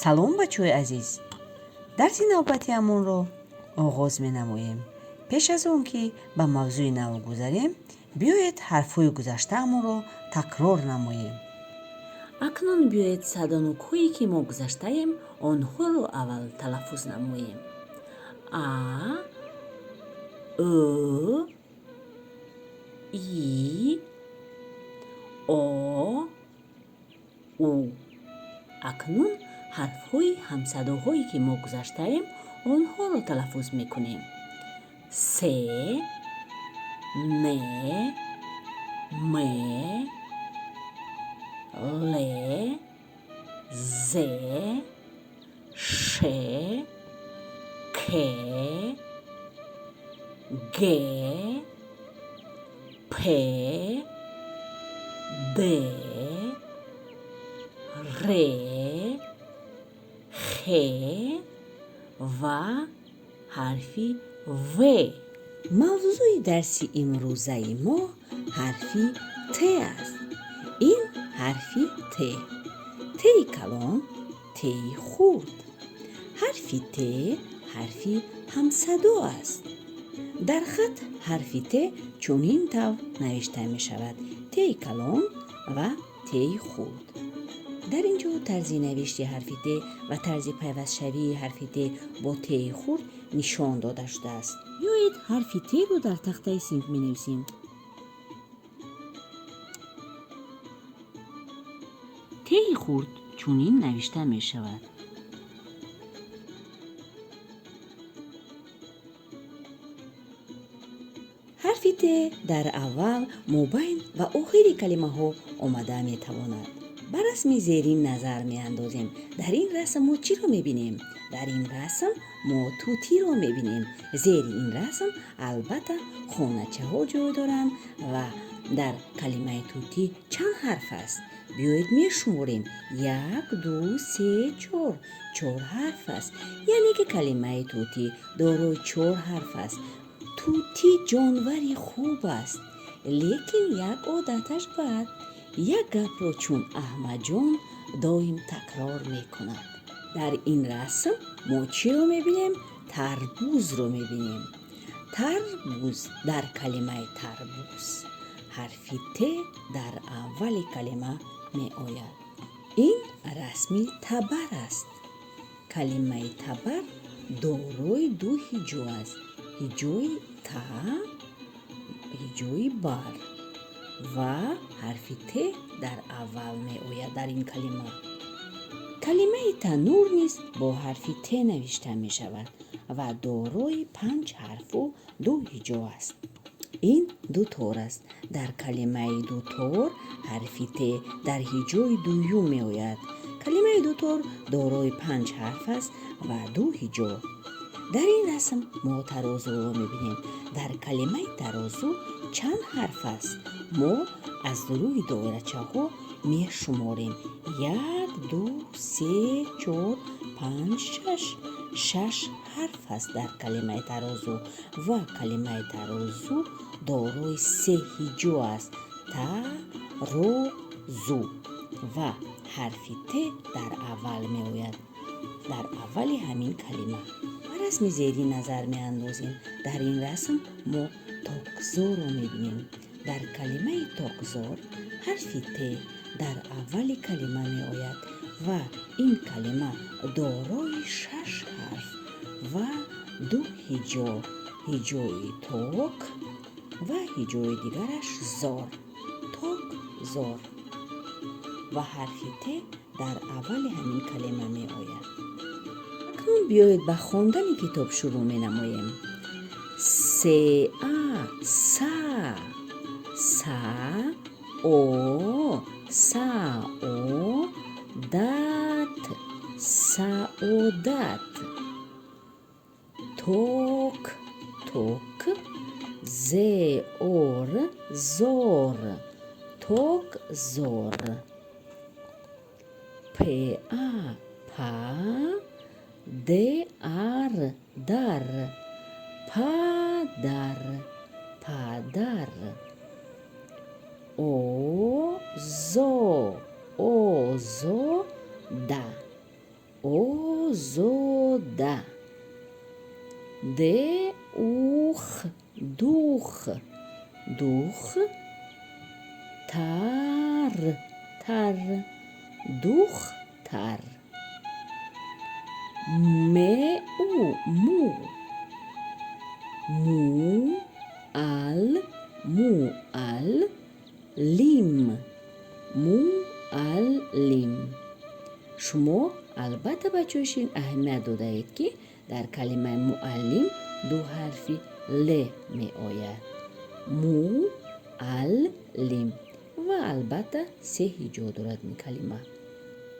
салом бачаҳои азиз, дарси навбатиамонро оғоз менамоем. пеш аз он ки ба мавзӯи нав гузарем, биёед ҳарфҳои гузаштаамонро такрор намоем. акнун биёед садонукҳое ки мо гузаштаем, онҳоро аввал талаффуз намоем. А, ӯ, и, о, у. акнун ҳарфҳои ҳамсадоҳое ки мо гузаштаем, онҳоро талаффуз мекунем. се, не, ме, ле, зе, ше, ке, ге, пе, де, ре, хе ва ҳарфи ве. мавзӯи дарси имрӯзаи мо ҳарфи те аст. ин ҳарфи те. теи калон, теи хурд. ҳарфи те ҳарфи ҳамсадо аст. дар хат ҳарфи те чунин тав навишта мешавад: теи калон ва теи хурд. дар ин ҷо тарзи навишти ҳарфи те ва тарзи пайвастшавии ҳарфи те бо теи хурд нишон дода шудааст. биёед ҳарфи теро дар тахтаи синф менависем. теи хурд чунин навишта мешавад: ҳарфи те дар аввал, мобайн ва охири калимаҳо омада метавонад. ба расми зерин назар меандозем. дар ин расм мо чиро мебинем? дар ин расм мо тутиро мебинем. зери ин расм албатта хоначаҳо ҷой доранд ва дар калимаи тутӣ чанд ҳарф аст? биёед мешуморем. 1, 2, 3, 4. 4 ҳарф аст. яъне ки калимаи тутӣ дорои 4 ҳарф аст. тутӣ ҷонвари хуб аст, лекин як одаташ бад. як гапро чун аҳмадҷон доим такрор мекунад. дар ин расм мо чиро мебинем? тарбузро мебинем. тарбуз дар калимаи тарбуз ҳарфи те дар аввали калима меояд. ин расми табар аст. калимаи табар дорои ду ҳиҷо аст. ҳиҷои та, ҳиҷои бар ва ҳарфи те дар аввал меояд дар ин калима. калимаи танӯр низ бо ҳарфи те навишта мешавад ва дорои 5 ҳарфу 2 ҳиҷо аст. ин дутор аст. дар калимаи дутор ҳарфи те дар ҳиҷои дуюм меояд. калимаи дутор дорои 5 ҳарф аст ва 2 ҳиҷо. дар ин расм мо тарозуро мебинем. дар калимаи тарозу чанд ҳарф аст? мо аз рӯи доирачаҳо мешуморем. 1, 2, 3, 4, 5, 6. 6 ҳарф аст дар калимаи тарозу ва калимаи тарозу дорои 3 ҳиҷо аст. та, ро, зу ва ҳарфи те дар аввал меояд. дар аввали ҳамин калима. ба расми зери назар меандозем. дар ин расм мо токзорро мебинем. дар калимаи токзор ҳарфи те дар аввали калима меояд ва ин калима дорои 6 ҳарф ва 2 ҳиҷо. ҳиҷои ток ва ҳиҷои дигараш зор. токзор ва ҳарфи те дар аввали ҳамин калима меояд. акнун биёед ба хондани китоб шурӯъ менамоем. се а са, са о, са о, дат, саодат. ток, ток, зеор, зор, токзор. па, па, дар, дар, падар, падар. озо, озода. آزاده. د اوخ دوخ. دوخ تر تر. دوخ تر. م او مو. مو ال مو ال لیم. مو ال لیم. شما البته بچه شین اهمیت داده اید که در کلمه معلم دو حرفی ل می آید. معلم. و البته سه هجا دارد این کلمه.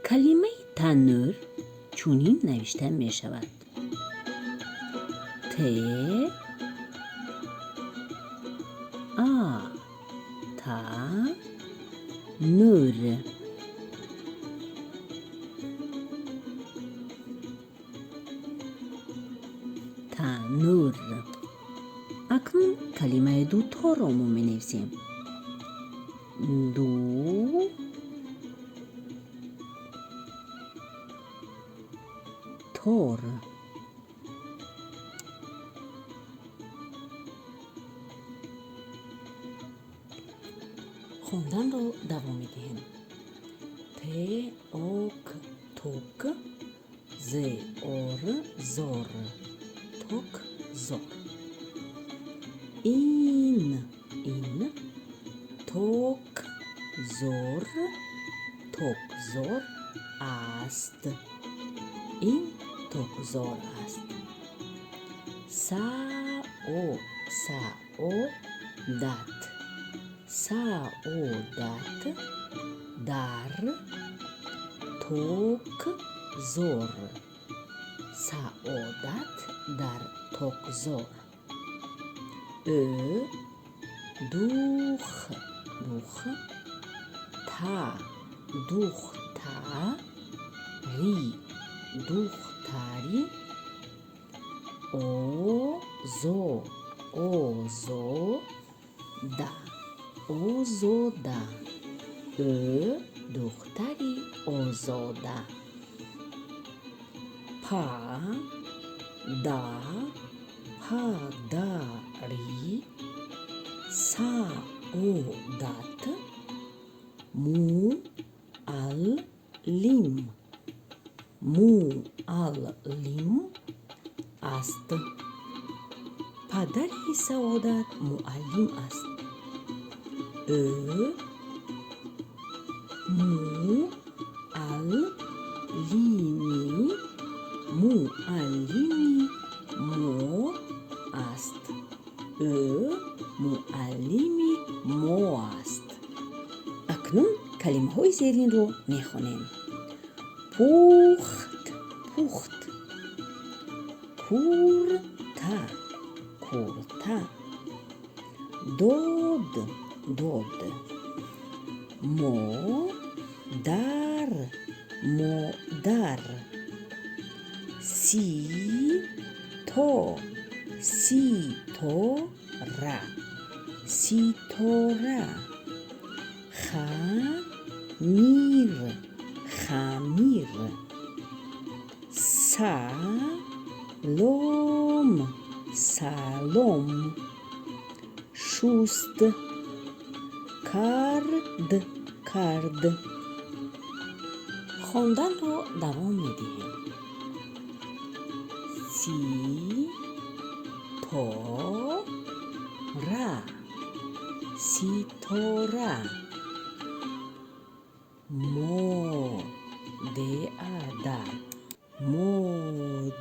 کلمه تنور چونین نوشته می شود: ت آ تا نور. تنور. اکنون کلمه دوتا را ما می نویسیم: دو تار. خواندن را دوام میدهیم. ت آک توک. ز آر زار. توک زار. این توک زار. توک زار است. این توک زار است. سعادت. سعادت در توک زار. سعادت در توک زار. دوخ. دوخ تا. دختری. دختری. آزاده. آزاده. دختری آزاده. پدری. سعادت. معلم. معلم است. پدری سعادت معلم است. معلمی. معلمی ما است. معلمی ما است. اکنون کلمه های زیرین رو میخونیم: پخت. پخت. کورته. کورته. داد. داد. مادر. مادر. ستاره. ستاره. خمیر. خمیر. سلام. سلام. شست. کرد. کرد. خواندن رو دوام میدهیم: ستاره. ستاره. مادر. مادری.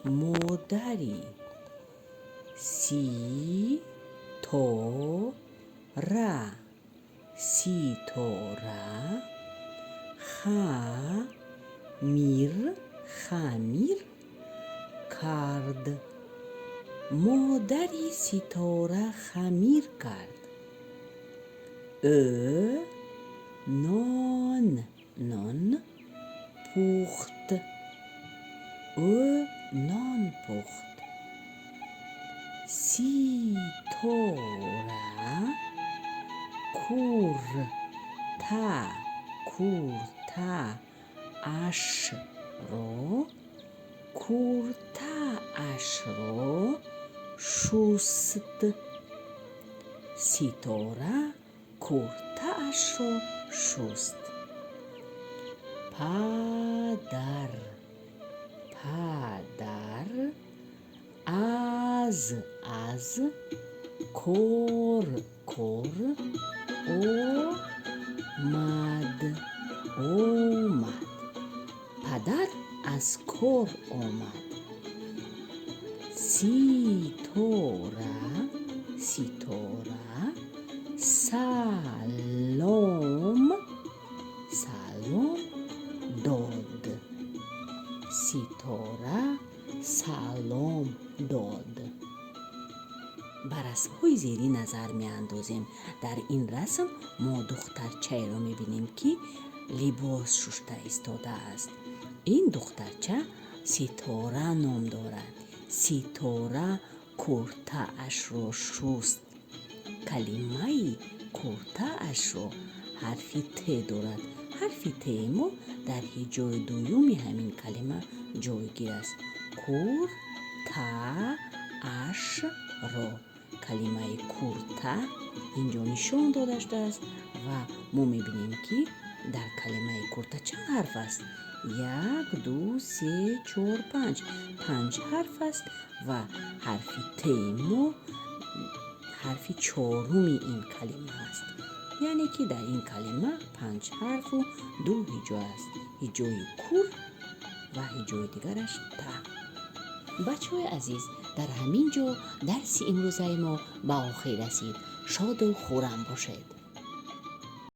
مادری. ستاره. ستاره. خمیر. خمیر کرد. مادری ستاره خمیر کرد. نان. نان پخت. نان پخت. ستاره کورته. کورته اش رو کورته اش رو شست. ستاره کورته اش رو شست. پدر از کر اومد. پدر از کر اومد. ستاره سلام داد. ستاره سلام داد. بر رسم‌های زیری نظر می‌اندازیم. در این رسم ما دخترچه را می‌بینیم که لباس شسته ایستاده است. این دخترچه ستاره نام دارد. ستاره کورته اش را شست. کلمه کورته اش را حرف ت دارد. حرف ت ما در هجای دومی همین کلمه جایگیر است. کورته اش را کلمه کورته اینجا نشان داده شده است و ما میبینیم که در کلمه کورته چند حرف است؟ 1 2 3 4 5 حرف است و حرف ت ما حرف چهارمی این کلمه است. یعنی که در این کلمه 5 حرف و 2 هجا است. هجای کور و هجای دیگرش ته. بچه‌های عزیز، در همین جا درس امروزه ما به آخر رسید. شاد و خرم باشید.